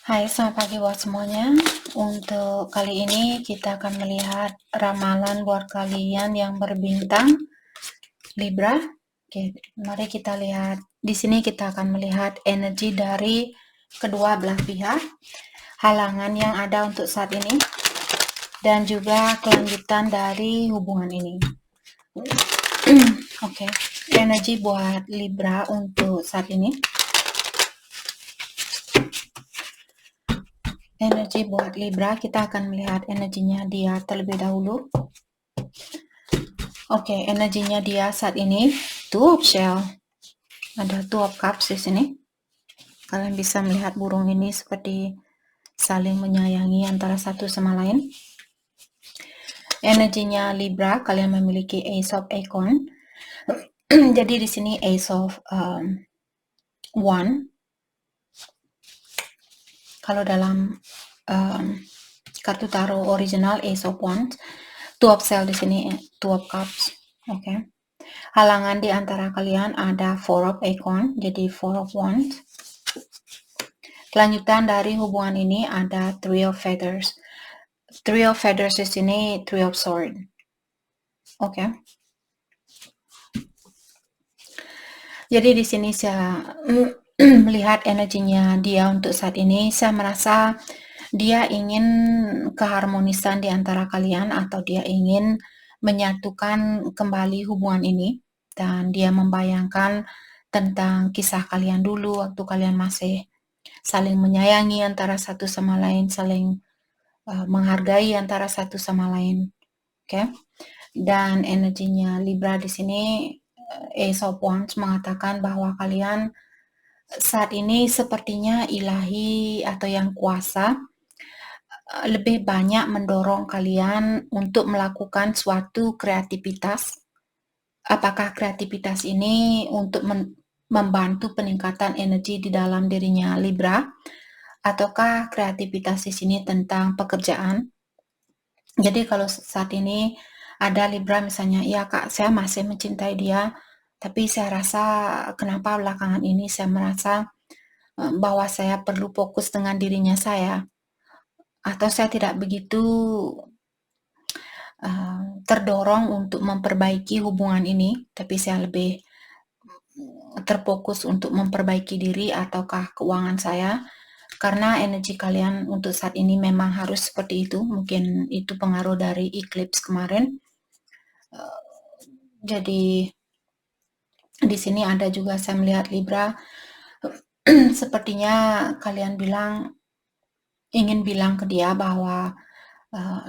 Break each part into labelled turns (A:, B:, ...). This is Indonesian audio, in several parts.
A: Hai, selamat pagi buat semuanya. Untuk kali ini kita akan melihat ramalan buat kalian yang berbintang Libra. Oke, mari kita lihat. Di sini kita akan melihat energi dari kedua belah pihak, halangan yang ada untuk saat ini, dan juga kelanjutan dari hubungan ini. Oke, energi buat Libra untuk saat ini. Energi buat Libra, kita akan melihat energinya dia terlebih dahulu. Oke, energinya dia saat ini Two of Shell. Ada Two of Cups di sini. Kalian bisa melihat burung ini seperti saling menyayangi antara satu sama lain. Energinya Libra, kalian memiliki Ace of Acorn. Jadi di sini Ace of Wand. Kalau dalam kartu tarot original Ace of Wands, Two of Shell di sini, Two of Cups. Oke. Halangan di antara kalian ada Four of Acorn, jadi Four of Wands. Kelanjutan dari hubungan ini ada Three of Feathers. Three of Feathers di sini Three of Sword. Oke. Jadi di sini saya melihat energinya dia untuk saat ini. Saya merasa dia ingin keharmonisan di antara kalian, atau dia ingin menyatukan kembali hubungan ini, dan dia membayangkan tentang kisah kalian dulu waktu kalian masih saling menyayangi antara satu sama lain, saling menghargai antara satu sama lain. Oke. Dan energinya Libra di sini Ace of Wands mengatakan bahwa kalian saat ini sepertinya ilahi atau yang kuasa lebih banyak mendorong kalian untuk melakukan suatu kreativitas. Apakah kreativitas ini untuk membantu peningkatan energi di dalam dirinya Libra, ataukah kreativitas di sini tentang pekerjaan? Jadi kalau saat ini ada Libra misalnya, ya Kak, saya masih mencintai dia, tapi saya rasa kenapa belakangan ini saya merasa bahwa saya perlu fokus dengan dirinya saya, atau saya tidak begitu terdorong untuk memperbaiki hubungan ini, tapi saya lebih terfokus untuk memperbaiki diri ataukah keuangan saya. Karena energi kalian untuk saat ini memang harus seperti itu. Mungkin itu pengaruh dari eclipse kemarin. Jadi di sini ada juga saya melihat Libra, sepertinya kalian ingin bilang ke dia bahwa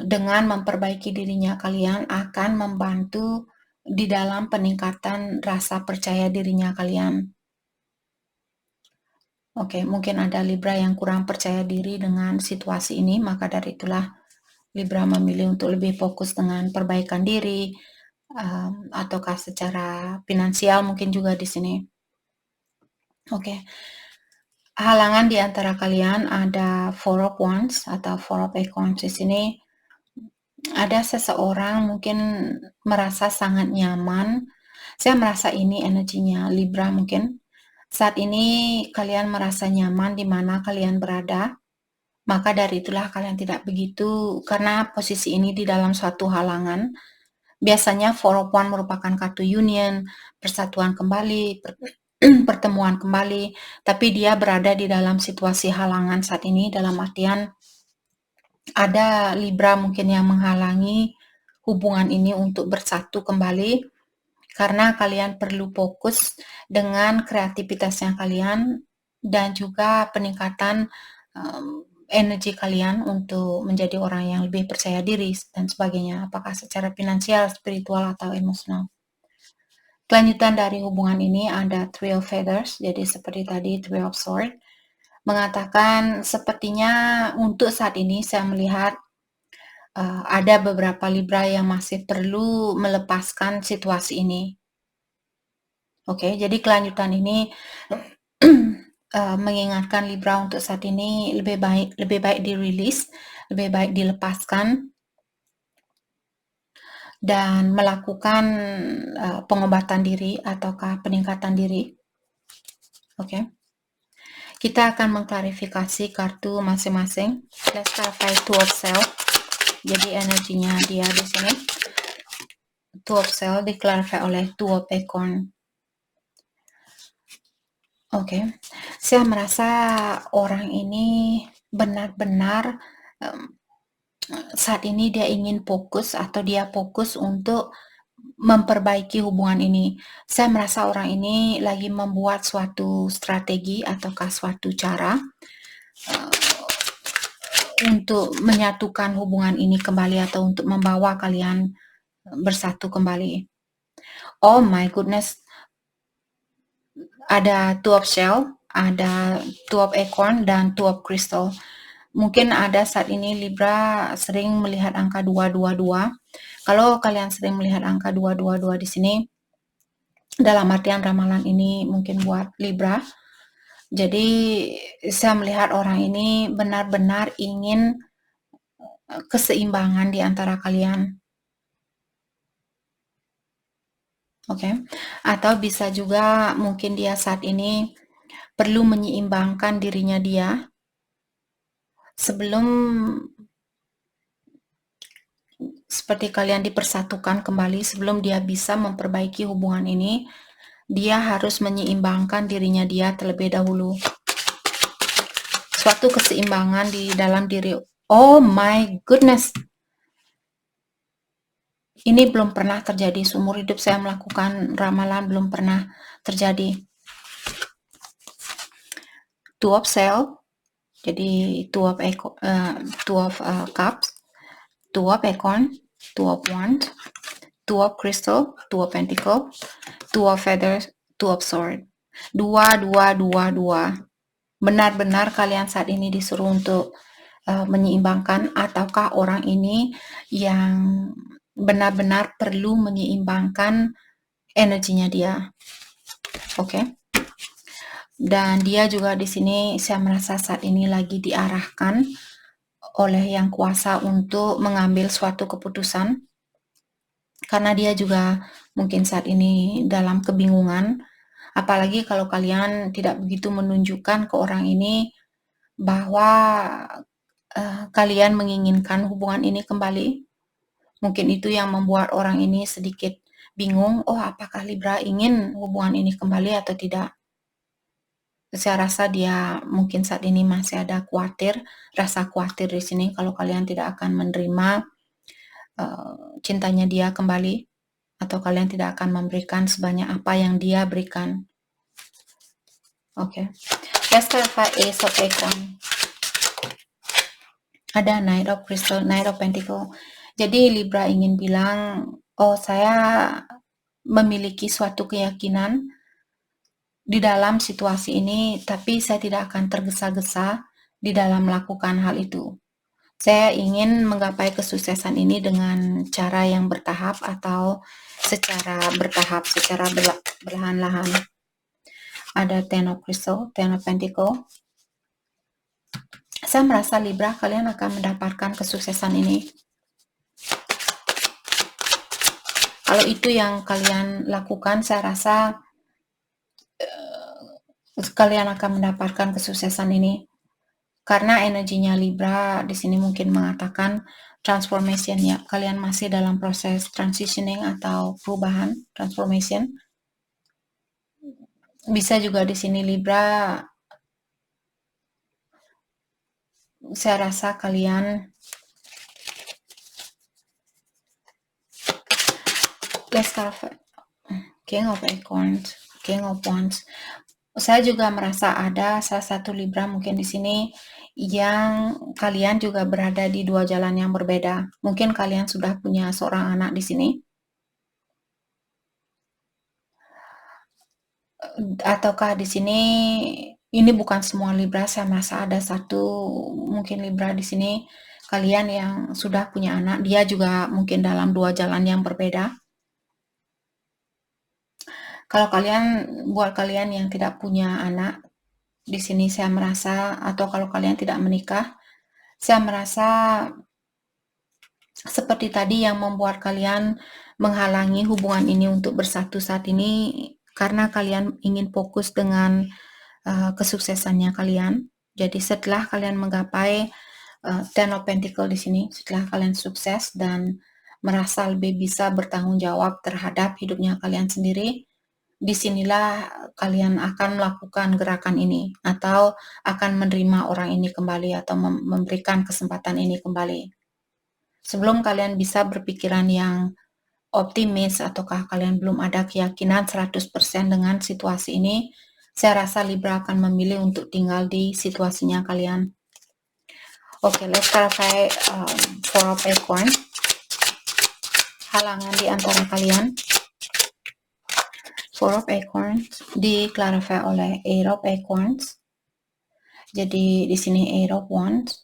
A: dengan memperbaiki dirinya kalian akan membantu di dalam peningkatan rasa percaya dirinya kalian. Oke, mungkin ada Libra yang kurang percaya diri dengan situasi ini, maka dari itulah Libra memilih untuk lebih fokus dengan perbaikan diri, ataukah secara finansial mungkin juga di sini. Oke. Halangan di antara kalian ada Four of Wands atau Four of Acorns di sini. Ada seseorang mungkin merasa sangat nyaman. Saya merasa ini energinya Libra mungkin. Saat ini kalian merasa nyaman di mana kalian berada. Maka dari itulah kalian tidak begitu, karena posisi ini di dalam suatu halangan. Biasanya Four of Wands merupakan kartu union, persatuan kembali, pertemuan kembali, tapi dia berada di dalam situasi halangan saat ini, dalam artian ada Libra mungkin yang menghalangi hubungan ini untuk bersatu kembali, karena kalian perlu fokus dengan kreativitasnya kalian dan juga peningkatan energi kalian untuk menjadi orang yang lebih percaya diri dan sebagainya, apakah secara finansial, spiritual, atau emosional. Kelanjutan dari hubungan ini ada Three of Feathers, jadi seperti tadi Three of Swords, mengatakan sepertinya untuk saat ini saya melihat ada beberapa Libra yang masih perlu melepaskan situasi ini. Oke, jadi kelanjutan ini mengingatkan Libra untuk saat ini lebih baik dirilis, lebih baik dilepaskan, dan melakukan pengobatan diri ataukah peningkatan diri. Oke. Kita akan mengklarifikasi kartu masing-masing. Let's clarify two of self. Jadi energinya dia di sini. Two of self diklarify oleh two of acorn. Oke, saya merasa orang ini benar-benar saat ini dia ingin fokus atau dia fokus untuk memperbaiki hubungan ini. Saya merasa orang ini lagi membuat suatu strategi ataukah suatu cara untuk menyatukan hubungan ini kembali atau untuk membawa kalian bersatu kembali. Oh my goodness, ada two of shell, ada two of acorn, dan two of crystal. Mungkin ada saat ini Libra sering melihat angka 222. Kalau kalian sering melihat angka 222 di sini, dalam artian ramalan ini mungkin buat Libra. Jadi saya melihat orang ini benar-benar ingin keseimbangan di antara kalian. Oke. Atau bisa juga mungkin dia saat ini perlu menyeimbangkan dirinya dia sebelum seperti kalian dipersatukan kembali, sebelum dia bisa memperbaiki hubungan ini, dia harus menyeimbangkan dirinya dia terlebih dahulu. Suatu keseimbangan di dalam diri. Oh my goodness. Ini belum pernah terjadi. Seumur hidup saya melakukan ramalan, belum pernah terjadi. Two of self, jadi two of cups, two of acorn, two of wands, two of crystal, two of pentacle, two of feathers, two of sword. Dua. Benar-benar kalian saat ini disuruh untuk menyeimbangkan, ataukah orang ini yang benar-benar perlu menyeimbangkan energinya dia. Oke. Dan dia juga di sini saya merasa saat ini lagi diarahkan oleh Yang Kuasa untuk mengambil suatu keputusan. Karena dia juga mungkin saat ini dalam kebingungan, apalagi kalau kalian tidak begitu menunjukkan ke orang ini bahwa kalian menginginkan hubungan ini kembali. Mungkin itu yang membuat orang ini sedikit bingung, oh apakah Libra ingin hubungan ini kembali atau tidak. Saya rasa dia mungkin saat ini masih ada rasa khawatir di sini kalau kalian tidak akan menerima cintanya dia kembali, atau kalian tidak akan memberikan sebanyak apa yang dia berikan. Oke. Let's clarify Ace of Acorn. Ada Knight of Crystal, Knight of Pentacle. Jadi Libra ingin bilang, oh saya memiliki suatu keyakinan di dalam situasi ini, tapi saya tidak akan tergesa-gesa di dalam melakukan hal itu. Saya ingin menggapai kesuksesan ini dengan cara yang bertahap atau secara bertahap, secara perlahan-lahan. Ada Ten of Crystal, Ten of Pentacle. Saya merasa Libra kalian akan mendapatkan kesuksesan ini. Kalau itu yang kalian lakukan, saya rasa kalian akan mendapatkan kesuksesan ini. Karena energinya Libra di sini mungkin mengatakan transformation ya. Kalian masih dalam proses transitioning atau perubahan, transformation. Bisa juga di sini Libra, saya rasa kalian let's cover King of Acorns, King of Wands. Saya juga merasa ada salah satu Libra mungkin di sini yang kalian juga berada di dua jalan yang berbeda. Mungkin kalian sudah punya seorang anak di sini. Ataukah di sini ini bukan semua Libra, saya merasa ada satu mungkin Libra di sini kalian yang sudah punya anak, dia juga mungkin dalam dua jalan yang berbeda. Kalau buat kalian yang tidak punya anak, di sini saya merasa, atau kalau kalian tidak menikah, saya merasa seperti tadi yang membuat kalian menghalangi hubungan ini untuk bersatu saat ini, karena kalian ingin fokus dengan kesuksesannya kalian. Jadi setelah kalian menggapai Ten of Pentacle di sini, setelah kalian sukses dan merasa lebih bisa bertanggung jawab terhadap hidupnya kalian sendiri, disinilah kalian akan melakukan gerakan ini atau akan menerima orang ini kembali atau memberikan kesempatan ini kembali. Sebelum kalian bisa berpikiran yang optimis ataukah kalian belum ada keyakinan 100% dengan situasi ini, saya rasa Libra akan memilih untuk tinggal di situasinya kalian. Oke, let's clarify Four of Acorn. Halangan di antara kalian. Four of Acorns di-clarify oleh Eight of Acorns. Jadi di sini Eight of Wands.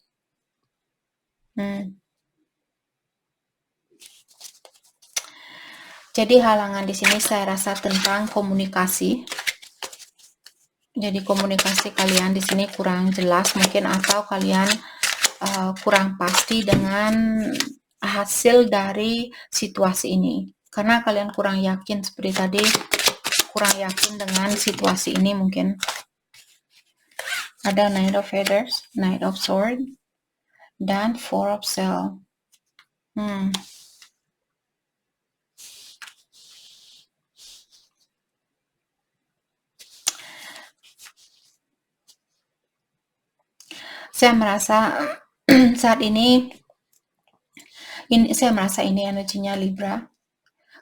A: Jadi halangan di sini saya rasa tentang komunikasi. Jadi komunikasi kalian di sini kurang jelas mungkin, atau kalian kurang pasti dengan hasil dari situasi ini. Karena kalian kurang yakin seperti tadi, kurang yakin dengan situasi ini mungkin. Ada Knight of Feathers, Knight of Sword, dan Four of Shell. Saya merasa saat ini saya merasa ini energinya Libra.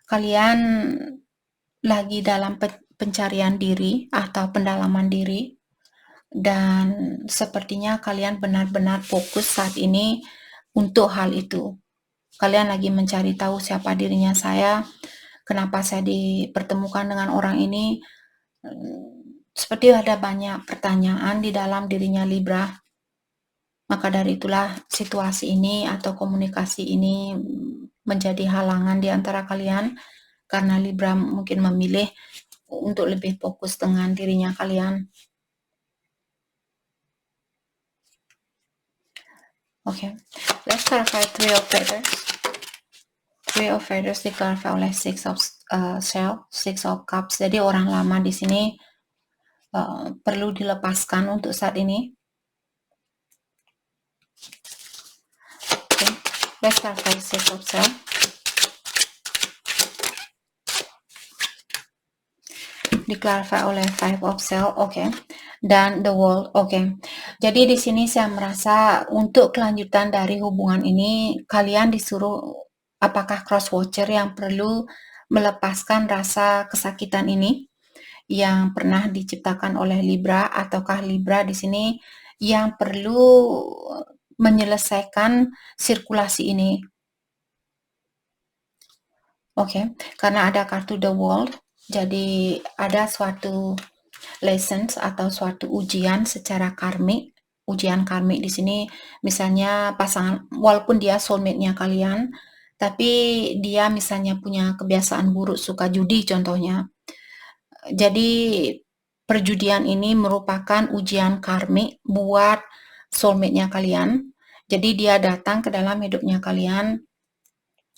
A: Kalian lagi dalam pencarian diri atau pendalaman diri, dan sepertinya kalian benar-benar fokus saat ini untuk hal itu. Kalian lagi mencari tahu siapa dirinya saya, kenapa saya dipertemukan dengan orang ini. Seperti ada banyak pertanyaan di dalam dirinya Libra. Maka dari itulah situasi ini atau komunikasi ini menjadi halangan di antara kalian, karena Libra mungkin memilih untuk lebih fokus dengan dirinya kalian. Oke, let's clarify Three of Feathers. Three of Feathers di-clarify oleh Six of Shell, Six of Cups. Jadi orang lama di sini perlu dilepaskan untuk saat ini. Okay. Let's clarify Six of Shell. Di-clarify oleh Five of Shell, oke. Dan The World, oke. Jadi di sini saya merasa untuk kelanjutan dari hubungan ini, kalian disuruh apakah cross watcher yang perlu melepaskan rasa kesakitan ini yang pernah diciptakan oleh Libra, ataukah Libra di sini yang perlu menyelesaikan sirkulasi ini. Oke, karena ada kartu The World, jadi ada suatu lessons atau suatu ujian secara karmik. Ujian karmik di sini misalnya pasangan, walaupun dia soulmate-nya kalian, tapi dia misalnya punya kebiasaan buruk, suka judi contohnya. Jadi perjudian ini merupakan ujian karmik buat soulmate-nya kalian. Jadi dia datang ke dalam hidupnya kalian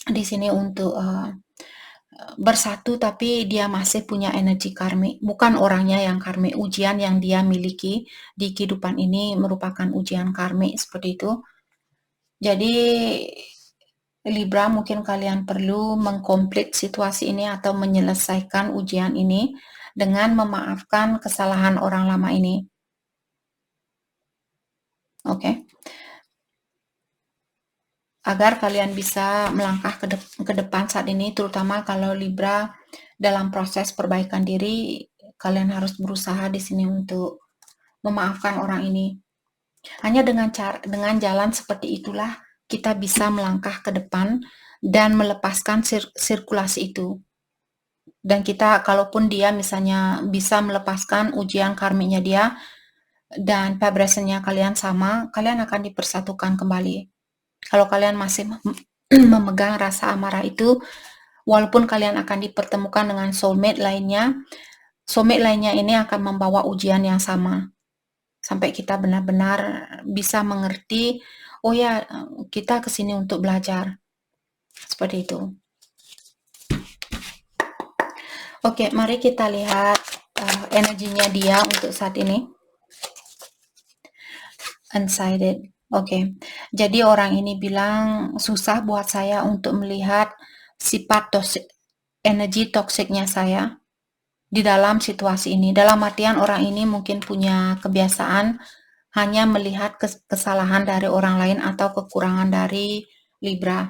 A: di sini untuk bersatu, tapi dia masih punya energi karmik. Bukan orangnya yang karmik, ujian yang dia miliki di kehidupan ini merupakan ujian karmik seperti itu. Jadi Libra, mungkin kalian perlu mengkomplit situasi ini atau menyelesaikan ujian ini dengan memaafkan kesalahan orang lama ini. Oke. Agar kalian bisa melangkah ke depan saat ini, terutama kalau Libra dalam proses perbaikan diri, kalian harus berusaha di sini untuk memaafkan orang ini. Hanya dengan jalan seperti itulah kita bisa melangkah ke depan dan melepaskan sirkulasi itu. Dan kita, kalaupun dia misalnya bisa melepaskan ujian karmiknya dia dan vibrasinya kalian sama, kalian akan dipersatukan kembali. Kalau kalian masih memegang rasa amarah itu, walaupun kalian akan dipertemukan dengan soulmate lainnya ini akan membawa ujian yang sama. Sampai kita benar-benar bisa mengerti, oh ya, kita kesini untuk belajar. Seperti itu. Oke, mari kita lihat energinya dia untuk saat ini. Undecided. Oke. Jadi orang ini bilang susah buat saya untuk melihat sifat toxic, energi toksiknya saya di dalam situasi ini. Dalam artian orang ini mungkin punya kebiasaan hanya melihat kesalahan dari orang lain atau kekurangan dari Libra.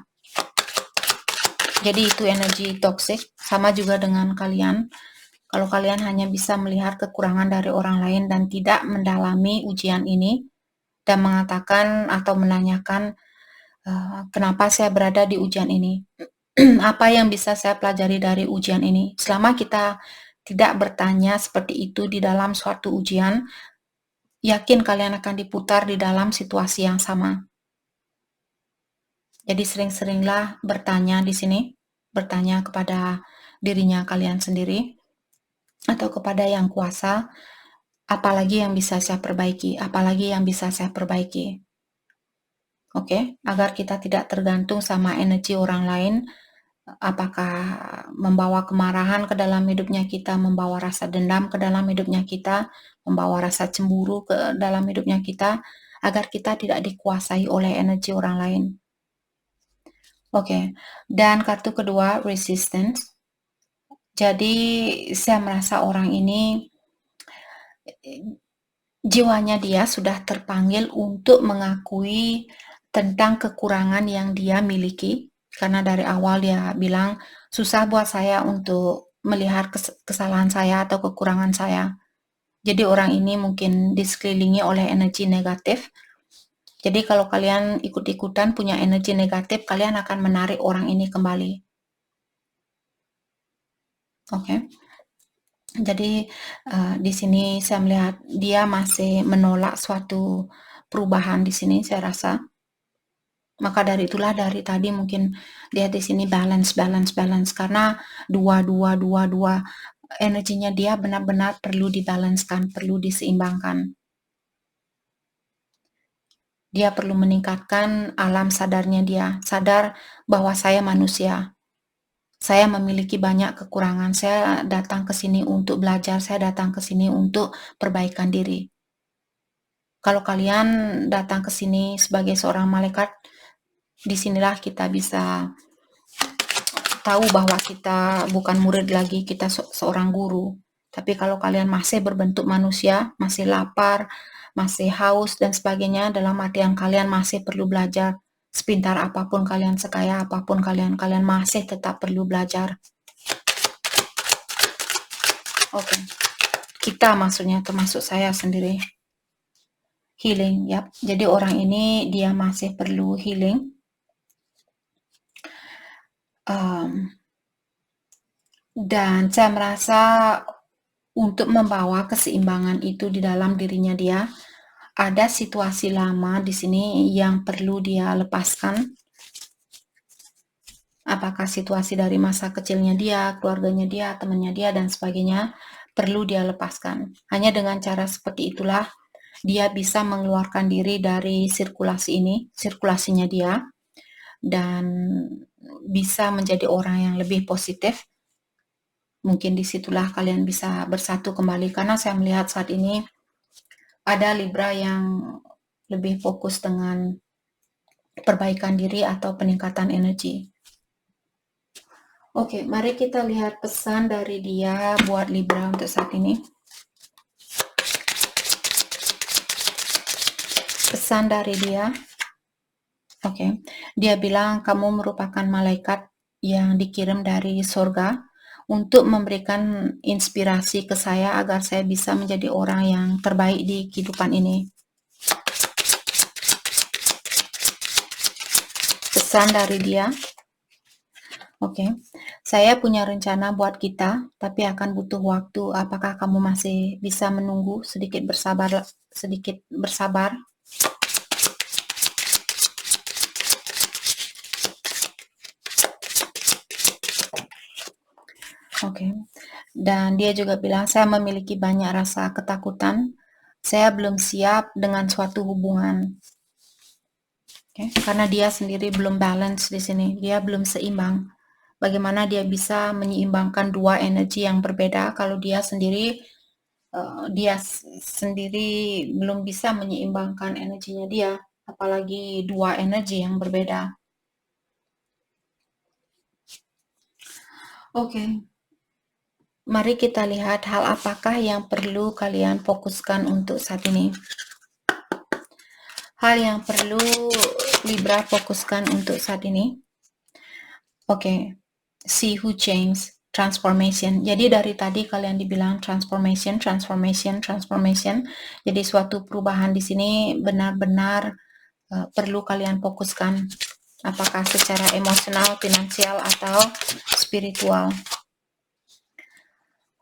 A: Jadi itu energi toksik, sama juga dengan kalian. Kalau kalian hanya bisa melihat kekurangan dari orang lain dan tidak mendalami ujian ini dan mengatakan atau menanyakan kenapa saya berada di ujian ini, apa yang bisa saya pelajari dari ujian ini. Selama kita tidak bertanya seperti itu di dalam suatu ujian, yakin kalian akan diputar di dalam situasi yang sama. Jadi sering-seringlah bertanya di sini, bertanya kepada dirinya kalian sendiri atau kepada yang kuasa, apalagi yang bisa saya perbaiki, apalagi yang bisa saya perbaiki. Oke, agar kita tidak tergantung sama energi orang lain, apakah membawa kemarahan ke dalam hidupnya kita, membawa rasa dendam ke dalam hidupnya kita, membawa rasa cemburu ke dalam hidupnya kita, agar kita tidak dikuasai oleh energi orang lain. Oke, dan kartu kedua, resistance. Jadi saya merasa orang ini jiwanya dia sudah terpanggil untuk mengakui tentang kekurangan yang dia miliki. Karena dari awal dia bilang, susah buat saya untuk melihat kesalahan saya atau kekurangan saya. Jadi orang ini mungkin disekelilingi oleh energi negatif. Jadi kalau kalian ikut-ikutan punya energi negatif, kalian akan menarik orang ini kembali. Oke. Jadi di sini saya melihat dia masih menolak suatu perubahan di sini, saya rasa. Maka dari itulah dari tadi mungkin dia di sini balance karena dua energinya dia benar-benar perlu dibalanskan, perlu diseimbangkan. Dia perlu meningkatkan alam sadarnya dia, sadar bahwa saya manusia. Saya memiliki banyak kekurangan. Saya datang ke sini untuk belajar, saya datang ke sini untuk perbaikan diri. Kalau kalian datang ke sini sebagai seorang malaikat, disinilah kita bisa tahu bahwa kita bukan murid lagi, kita seorang guru. Tapi kalau kalian masih berbentuk manusia, masih lapar, masih haus dan sebagainya, dalam artian kalian masih perlu belajar. Sepintar apapun kalian, sekaya apapun kalian, kalian masih tetap perlu belajar. Oke. Kita maksudnya, termasuk saya sendiri. Healing, ya. Jadi orang ini dia masih perlu healing. Dan saya merasa untuk membawa keseimbangan itu di dalam dirinya dia, ada situasi lama di sini yang perlu dia lepaskan. Apakah situasi dari masa kecilnya dia, keluarganya dia, temannya dia, dan sebagainya, perlu dia lepaskan. Hanya dengan cara seperti itulah dia bisa mengeluarkan diri dari sirkulasinya dia, dan bisa menjadi orang yang lebih positif. Mungkin disitulah kalian bisa bersatu kembali, karena saya melihat saat ini ada Libra yang lebih fokus dengan perbaikan diri atau peningkatan energi. Oke, mari kita lihat pesan dari dia buat Libra untuk saat ini. Pesan dari dia. Oke, dia bilang kamu merupakan malaikat yang dikirim dari surga untuk memberikan inspirasi ke saya agar saya bisa menjadi orang yang terbaik di kehidupan ini. Pesan dari dia. Oke, saya punya rencana buat kita, tapi akan butuh waktu. Apakah kamu masih bisa menunggu? Sedikit bersabar. Oke. Dan dia juga bilang, saya memiliki banyak rasa ketakutan. Saya belum siap dengan suatu hubungan. Oke. Karena dia sendiri belum balance di sini. Dia belum seimbang. Bagaimana dia bisa menyeimbangkan dua energi yang berbeda kalau dia sendiri dia sendiri belum bisa menyeimbangkan energinya dia, apalagi dua energi yang berbeda. Oke. Mari kita lihat hal apakah yang perlu kalian fokuskan untuk saat ini. Hal yang perlu Libra fokuskan untuk saat ini. Oke. See who change, transformation. Jadi dari tadi kalian dibilang transformation. Jadi suatu perubahan di sini benar-benar perlu kalian fokuskan. Apakah secara emosional, finansial, atau spiritual.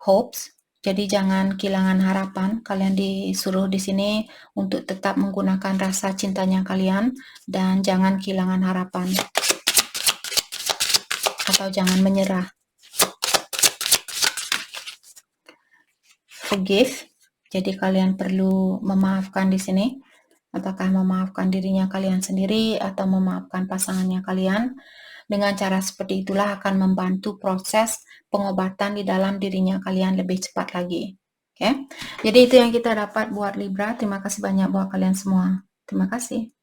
A: Hopes. Jadi jangan kehilangan harapan. Kalian disuruh di sini untuk tetap menggunakan rasa cintanya kalian dan jangan kehilangan harapan. Atau jangan menyerah. Forgive. Jadi kalian perlu memaafkan di sini. Apakah memaafkan dirinya kalian sendiri atau memaafkan pasangannya kalian. Dengan cara seperti itulah akan membantu proses pengobatan di dalam dirinya kalian lebih cepat lagi. Oke. Jadi itu yang kita dapat buat Libra. Terima kasih banyak buat kalian semua. Terima kasih.